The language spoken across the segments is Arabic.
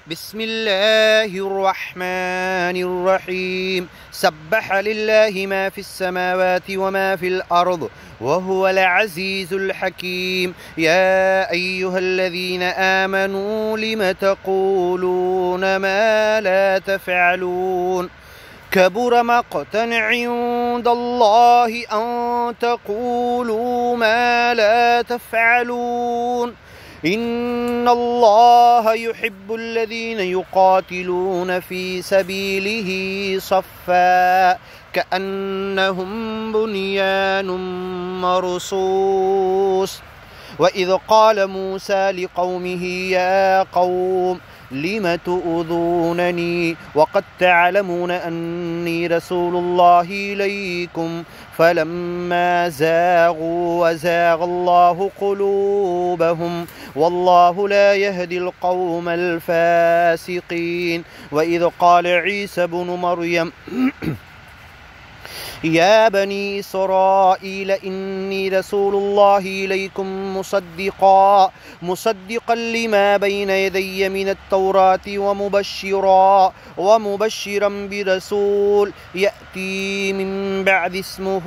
بسم الله الرحمن الرحيم. سبح لله ما في السماوات وما في الأرض وهو العزيز الحكيم. يا أيها الذين آمنوا لم تقولون ما لا تفعلون؟ كبر مقتا عند الله أن تقولوا ما لا تفعلون. إن الله يحب الذين يقاتلون في سبيله صفا كأنهم بنيان مرصوص. وإذ قال موسى لقومه يا قوم لم تؤذونني وقد تعلمون أني رسول الله إليكم فلما زاغوا وزاغ الله قلوبهم والله لا يهدي القوم الفاسقين. وإذ قال عيسى بن مريم يا بني إسرائيل إني رسول الله إليكم مصدقا لما بين يدي من التوراة ومبشرا برسول يأتي من بعد اسمه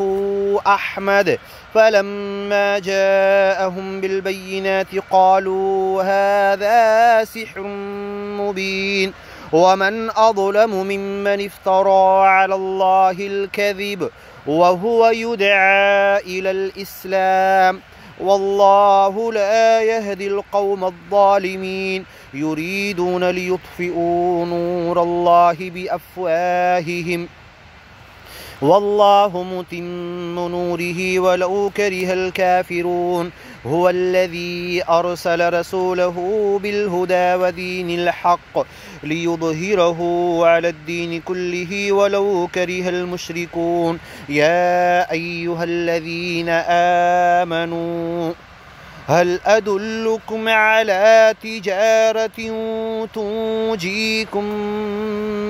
أحمد. فلما جاءهم بالبينات قالوا هذا سحر مبين ومن أظلم ممن افترى على الله الكذب وهو يدعى إلى الإسلام والله لا يهدي القوم الظالمين. يريدون ليطفئوا نور الله بأفواههم والله متم نوره ولو كره الكافرون. هو الذي أرسل رسوله بالهدى ودين الحق ليظهره على الدين كله ولو كره المشركون. يا أيها الذين آمنوا هل أدلكم على تجارة تنجيكم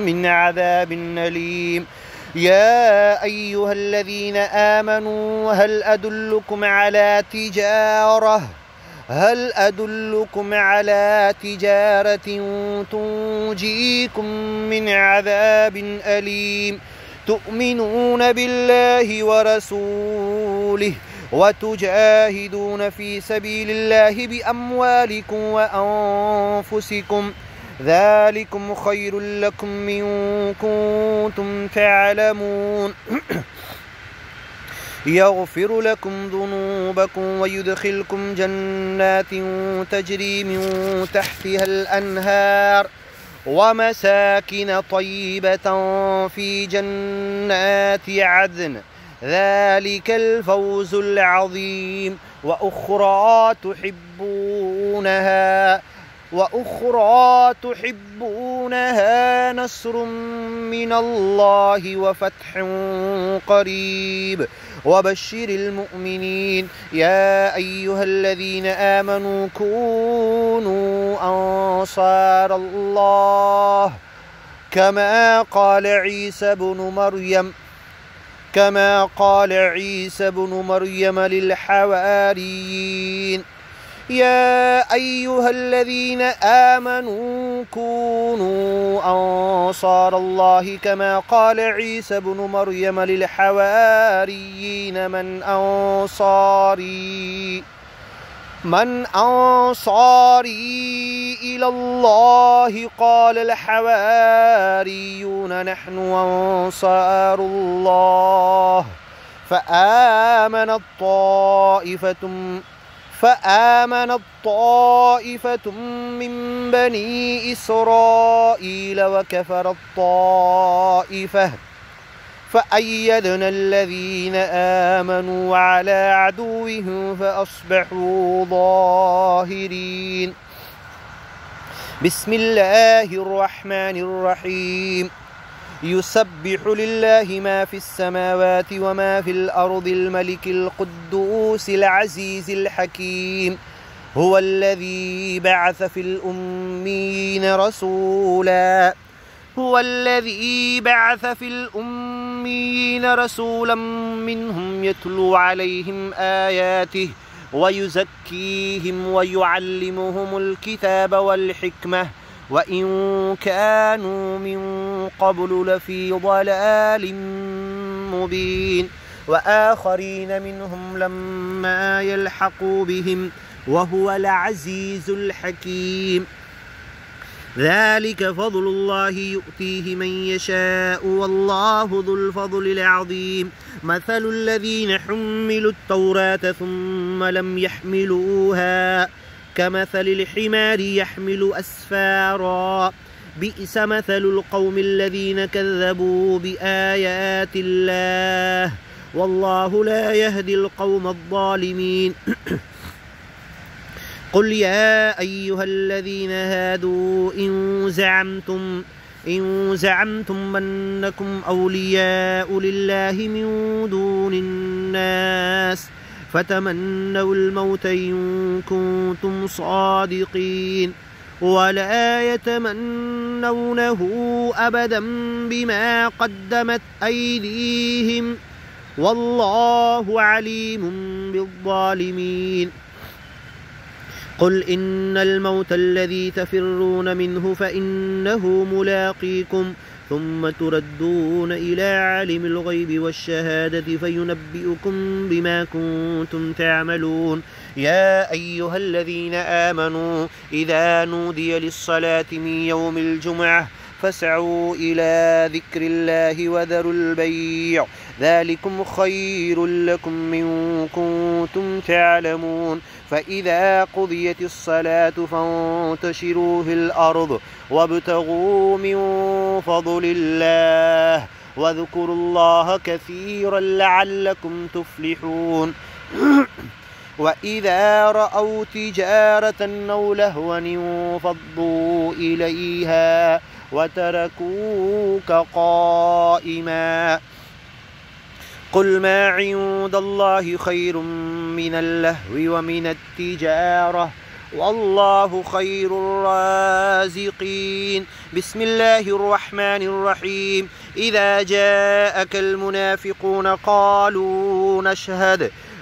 من عذاب أليم؟ يا أيها الذين آمنوا هل أدلكم على تجارة تنجيكم من عذاب أليم؟ تؤمنون بالله ورسوله وتجاهدون في سبيل الله بأموالكم وأنفسكم ذلكم خير لكم إن كنتم تعلمون. يغفر لكم ذنوبكم ويدخلكم جنات تجري من تحتها الأنهار ومساكن طيبة في جنات عدن ذلك الفوز العظيم. وأخرى تحبونها نصر من الله وفتح قريب وبشر المؤمنين. يا أيها الذين آمنوا كونوا أنصار الله كما قال عيسى بن مريم للحواريين يا أيها الذين آمنوا كونوا أنصار الله كما قال عيسى بن مريم للحواريين من أنصاري إلى الله؟ قال الحواريون نحن أنصار الله. فآمنت طائفة من بني إسرائيل وكفرت طائفة فأيدنا الذين آمنوا على عدوهم فأصبحوا ظاهرين. بسم الله الرحمن الرحيم. يسبح لله ما في السماوات وما في الأرض الملك القدوس العزيز الحكيم. هو الذي بعث في الأميين رسولا منهم يتلو عليهم آياته ويزكيهم ويعلمهم الكتاب والحكمة وإن كانوا من قبل لفي ضلال مبين وآخرين منهم لما يلحقوا بهم وهو العزيز الحكيم ذلك فضل الله يؤتيه من يشاء والله ذو الفضل العظيم مثل الذين حملوا التوراة ثم لم يحملوها كمثل الحمار يحمل أسفارا بئس مثل القوم الذين كذبوا بآيات الله والله لا يهدي القوم الظالمين قل يا أيها الذين هادوا إن زعمتم أنكم أولياء لله من دون الناس فتمنوا الموت إن كنتم صادقين ولا يتمنونه أبدا بما قدمت أيديهم والله عليم بالظالمين قل إن الموت الذي تفرون منه فإنه ملاقيكم ثم تردون إلى عالم الغيب والشهادة فينبئكم بما كنتم تعملون يا أيها الذين آمنوا إذا نودي للصلاة من يوم الجمعة فاسعوا إلى ذكر الله وذروا البيع ذلكم خير لكم إن كنتم تعلمون فإذا قضيت الصلاة فانتشروا في الأرض وابتغوا من فضل الله واذكروا الله كثيرا لعلكم تفلحون وإذا رأوا تجارة أو لهوا انفضوا إليها وتركوك قائما قل ما عند الله خير من اللهو ومن التجارة والله خير الرازقين بسم الله الرحمن الرحيم إذا جاءك المنافقون قالوا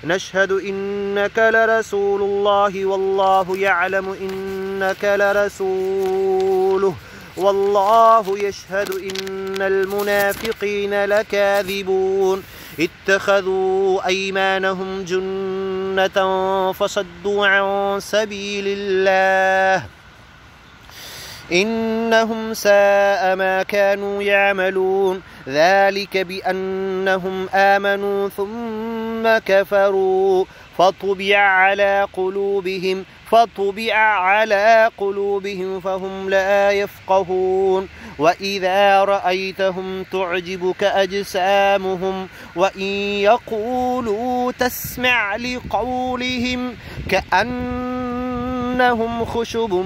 نشهد إنك لرسول الله والله يعلم إنك لرسوله والله يشهد إن المنافقين لكاذبون اتخذوا أيمانهم جنة فصدوا عن سبيل الله إنهم ساء ما كانوا يعملون ذلك بأنهم آمنوا ثم كفروا فطبع على قلوبهم فهم لا يفقهون وإذا رأيتهم تعجبك أجسامهم وإن يقولوا تسمع لقولهم كأنهم خشب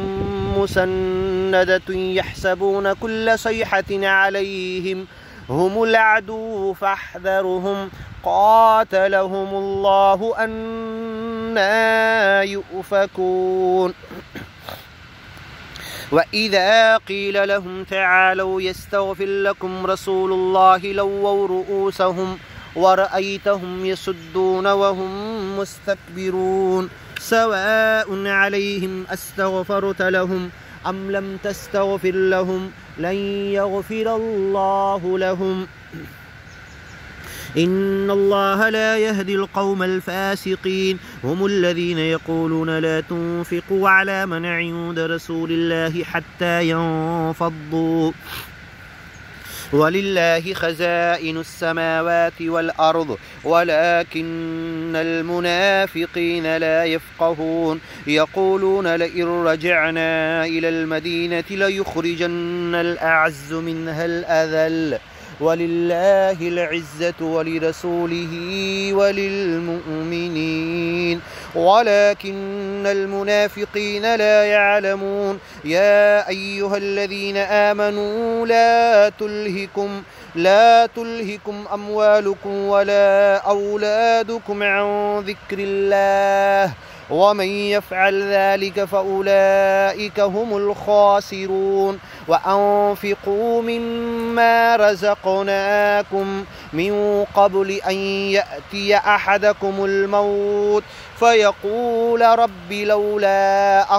مسندة يحسبون كل صيحة عليهم هم العدو فاحذرهم قاتلهم الله أنى يؤفكون وإذا قيل لهم تعالوا يستغفر لكم رسول الله لووا رؤوسهم ورأيتهم يصدون وهم مستكبرون سواء عليهم أستغفرت لهم أم لم تستغفر لهم لن يغفر الله لهم إن الله لا يهدي القوم الفاسقين هم الذين يقولون لا تنفقوا على من عند رسول الله حتى ينفضوا ولله خزائن السماوات والأرض ولكن المنافقين لا يفقهون يقولون لئن رجعنا إلى المدينة ليخرجن الأعز منها الأذل ولله العزة ولرسوله وللمؤمنين ولكن المنافقين لا يعلمون يا أيها الذين آمنوا لا تلهكم أموالكم ولا أولادكم عن ذكر الله ومن يفعل ذلك فأولئك هم الخاسرون وأنفقوا مما رزقناكم من قبل أن يأتي أحدكم الموت فيقول رب لولا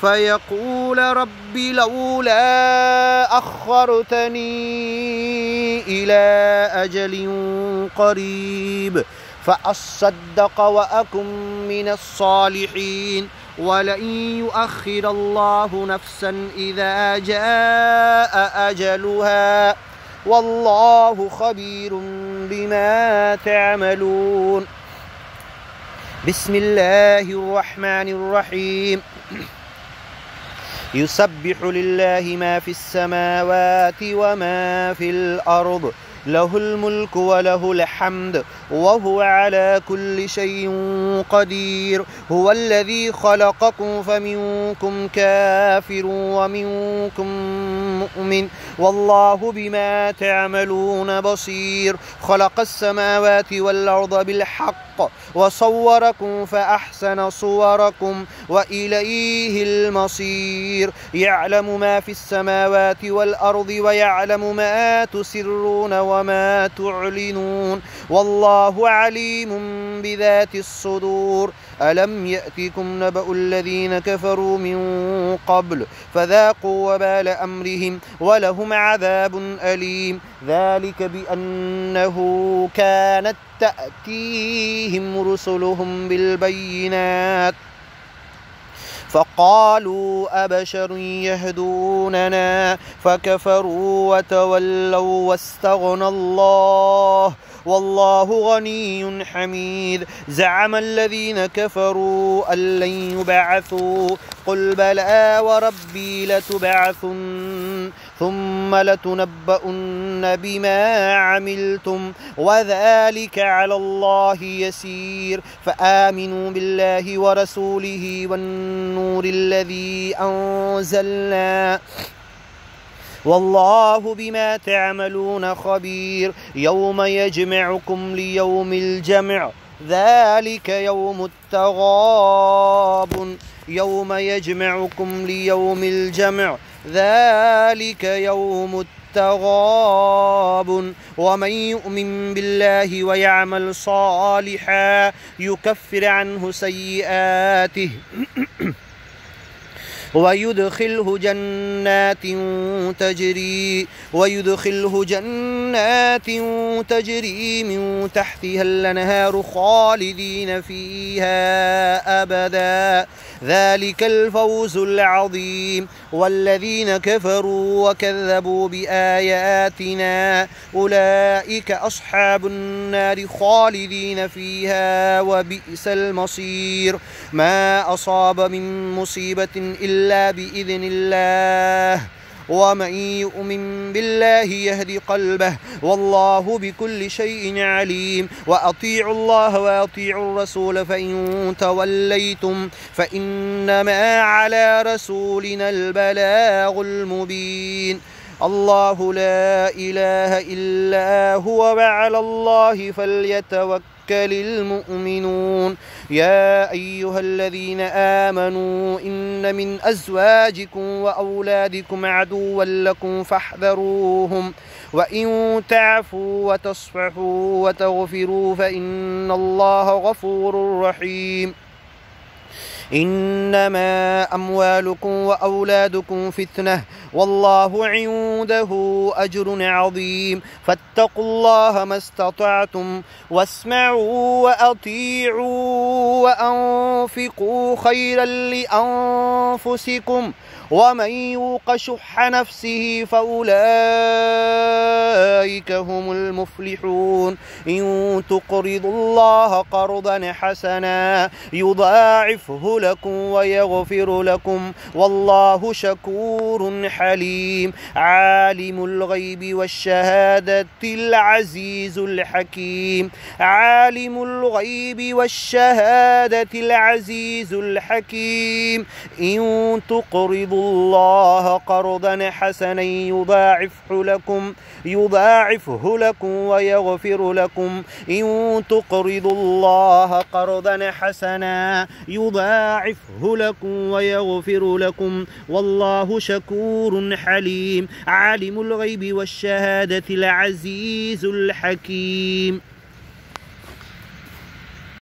فيقول رب لولا أخرتني إلى أجل قريب فأصدق وأكن من الصالحين ولن يؤخر الله نفسا إذا جاء أجلها والله خبير بما تعملون. بسم الله الرحمن الرحيم. يسبح لله ما في السماوات وما في الأرض له الملك وله الحمد وهو على كل شيء قدير. هو الذي خلقكم فمنكم كافر ومنكم مؤمن والله بما تعملون بصير. خلق السماوات والأرض بالحق وصوركم فأحسن صوركم وإليه المصير. يعلم ما في السماوات والأرض ويعلم ما تسرون وما تعلنون والله عليم بذات الصدور. ألم يأتكم نبأ الذين كفروا من قبل فذاقوا وبال أمرهم ولهم عذاب أليم. ذلك بأنه كانت تأتيهم رسلهم بالبينات فقالوا أبشر يهدوننا فكفروا وتولوا واستغنى الله والله غني حميد. زعم الذين كفروا أن لن يبعثوا قل بلى وربي لتبعثن ثم لتنبؤن بما عملتم وذلك على الله يسير. فآمنوا بالله ورسوله والنور الذي أنزلنا والله بما تعملون خبير. يوم يجمعكم ليوم الجمع ذلك يوم التغابن. يوم يجمعكم ليوم الجمع ذلك يوم التغابن. ومن يؤمن بالله ويعمل صالحا يكفر عنه سيئاته ويدخله جنات تجري من تحتها الأنهار خالدين فيها أبدا ذلك الفوز العظيم. والذين كفروا وكذبوا بآياتنا أولئك أصحاب النار خالدين فيها وبئس المصير. ما أصاب من مصيبة إلا بإذن الله ومن يؤمن بالله يهدي قلبه والله بكل شيء عليم. وأطيعوا الله وأطيعوا الرسول فإن توليتم فإنما على رسولنا البلاغ المبين. الله لا إله إلا هو وعلى الله فليتوكل المؤمنون. يا أيها الذين آمنوا إن من أزواجكم وأولادكم عدوا لكم فاحذروهم وإن تعفوا وتصفحوا وتغفروا فإن الله غفور رحيم. إنما أموالكم وأولادكم فتنة والله عنده أجر عظيم. فاتقوا الله ما استطعتم واسمعوا وأطيعوا وأنفقوا خيرا لأنفسكم ومن يوق شح نفسه فأولئك هم المفلحون. إن تقرضوا الله قرضا حسنا يضاعفه لكم ويغفر لكم والله شكور حليم. عالم الغيب والشهادة العزيز الحكيم. عالم الغيب والشهادة العزيز الحكيم. إن تقرضوا الله قرضا حسنا يضاعفه لكم ويغفر لكم. إن تقرضوا الله قرضا حسنا يضاعفه لكم ويغفر لكم والله شكور حليم. عالم الغيب والشهادة العزيز الحكيم.